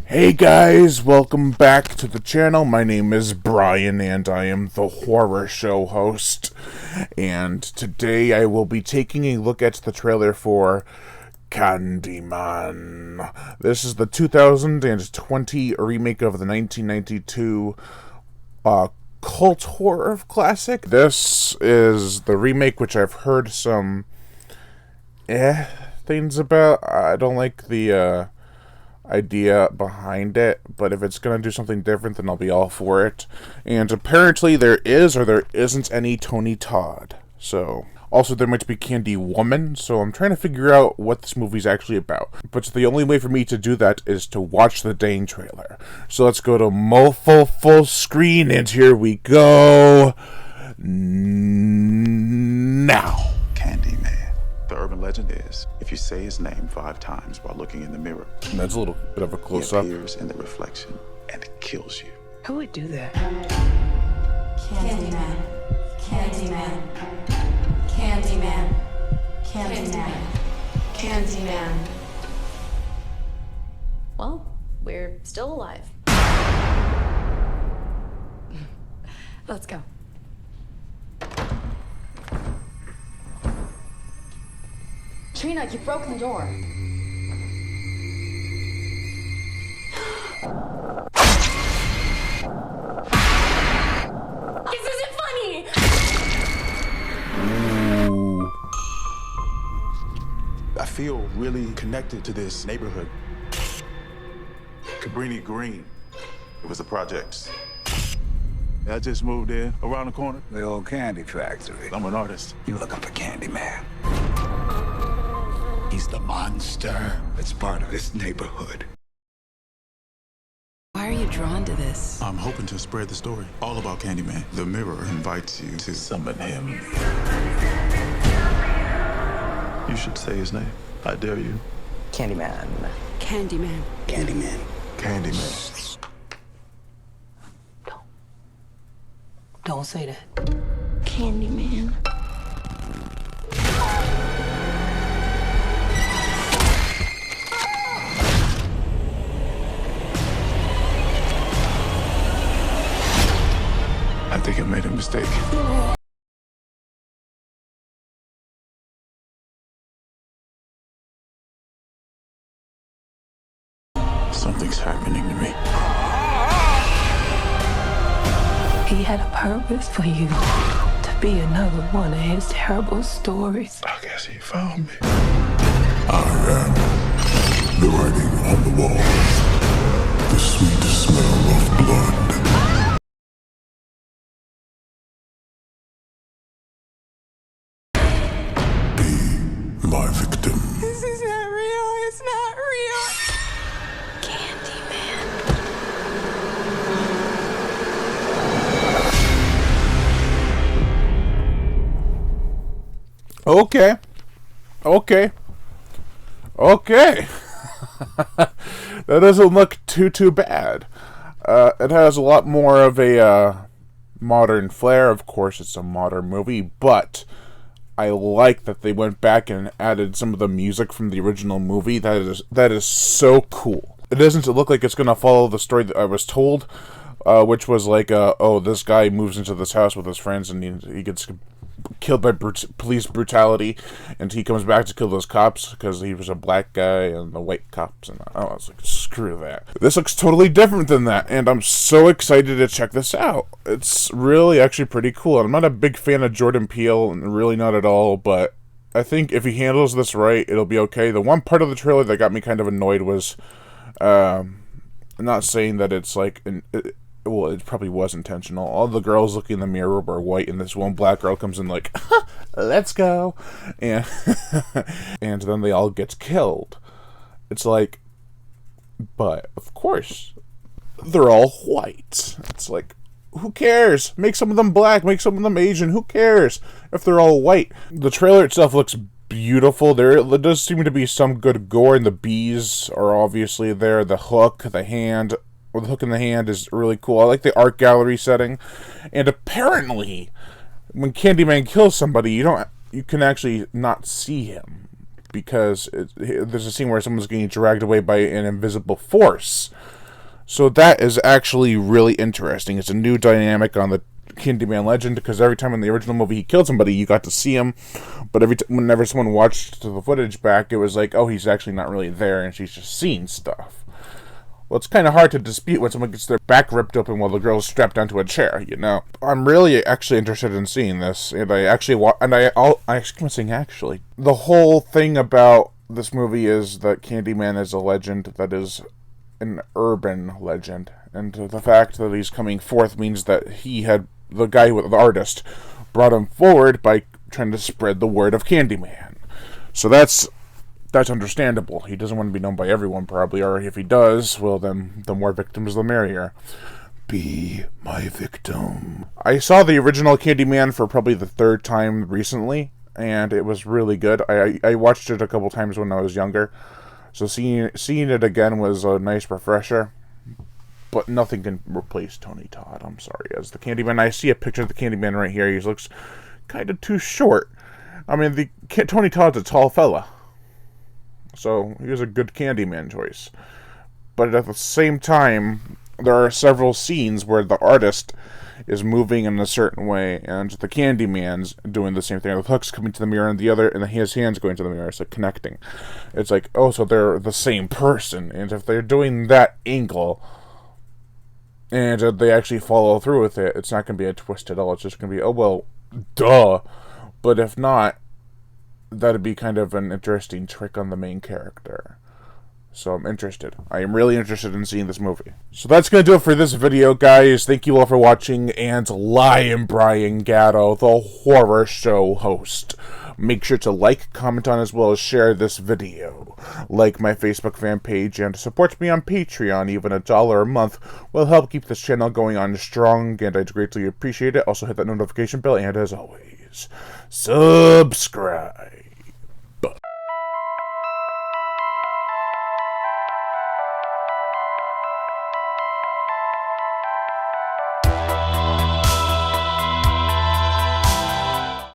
Hey guys, welcome back to the channel. My name is Brian and I am the horror show host. And today I will be taking a look at the trailer for Candyman. This is the 2020 remake of the 1992 cult horror classic. This is the remake which I've heard some things about. I don't like the idea behind it, but if it's gonna do something different, then I'll be all for it. And apparently there is or there isn't any Tony Todd. So also there might be Candy Woman, so I'm trying to figure out what this movie's actually about. But the only way for me to do that is to watch the dang trailer. So let's go to Mofo full screen, and here we go now. Candyman. The urban legend is, if you say his name 5 times while looking in the mirror, And that's a little bit of a close-up. he appears in the reflection and kills you. Who would do that? Candyman. Candyman. Candyman. Candyman. Candyman. Well, we're still alive. Let's go. Trina, you broke the door. This isn't funny! Ooh. I feel really connected to this neighborhood. Cabrini Green. It was the projects. I just moved in around the corner. The old candy factory. I'm an artist. You looking for Candyman? He's the monster that's part of this neighborhood. Why are you drawn to this? I'm hoping to spread the story all about Candyman. The mirror invites you to summon him. You should say his name. I dare you. Candyman. Candyman. Candyman. Candyman. Don't say that. Candyman. I think I made a mistake. Something's happening to me. He had a purpose for you to be another one of his terrible stories. I guess he found me. I am the writing on the wall, the sweet smell of blood. Be my victim. This is not real. It's not real. Candyman. Okay. That doesn't look too bad. It has a lot more of a modern flair. Of course, it's a modern movie, but I like that they went back and added some of the music from the original movie. That is so cool. It doesn't look like it's going to follow the story that I was told, which was like, this guy moves into this house with his friends and he gets killed by police brutality, and he comes back to kill those cops because he was a black guy and the white cops, and I was like, screw that. This looks totally different than that, and I'm so excited to check this out. It's really actually pretty cool. I'm not a big fan of Jordan Peele, really not at all, but I think if he handles this right, it'll be okay. The one part of the trailer that got me kind of annoyed was, I'm not saying that it's like well, it probably was intentional. All the girls looking in the mirror were white, and this one black girl comes in like, let's go. And and then they all get killed. It's like, but of course, they're all white. It's like, who cares? Make some of them black, make some of them Asian. Who cares if they're all white? The trailer itself looks beautiful. There does seem to be some good gore, and the bees are obviously there. The hook, the hand, or the hook in the hand is really cool. I like the art gallery setting. And apparently, when Candyman kills somebody, you can actually not see him, because there's a scene where someone's getting dragged away by an invisible force. So that is actually really interesting. It's a new dynamic on the Candyman legend, because every time in the original movie he killed somebody, you got to see him, but whenever someone watched the footage back, it was like, oh, he's actually not really there, and she's just seeing stuff. Well, it's kind of hard to dispute when someone gets their back ripped open while the girl's strapped down to a chair, you know. I'm really actually interested in seeing this, and I'm saying actually. The whole thing about this movie is that Candyman is a legend that is an urban legend, and the fact that he's coming forth means that the guy with the artist brought him forward by trying to spread the word of Candyman. So that's understandable. He doesn't want to be known by everyone, probably, or if he does, well, then the more victims, the merrier. Be my victim. I saw the original Candyman for probably the third time recently, and it was really good. I watched it a couple times when I was younger, so seeing it again was a nice refresher. But nothing can replace Tony Todd, I'm sorry. As the Candyman, I see a picture of the Candyman right here. He looks kind of too short. I mean, Tony Todd's a tall fella, so he was a good Candyman choice. But at the same time, there are several scenes where the artist is moving in a certain way, and the Candyman's doing the same thing. The hook's coming to the mirror, and his hand's going to the mirror, so connecting. It's like, oh, so they're the same person. And if they're doing that angle, and they actually follow through with it, it's not going to be a twist at all. It's just going to be, oh, well, duh. But if not, that'd be kind of an interesting trick on the main character. So I'm interested. I am really interested in seeing this movie. So that's going to do it for this video, guys. Thank you all for watching, and I am Brian Gatto, the horror show host. Make sure to like, comment on, as well as share this video. Like my Facebook fan page, and support me on Patreon. Even $1 a month will help keep this channel going on strong, and I'd greatly appreciate it. Also hit that notification bell, and as always, subscribe.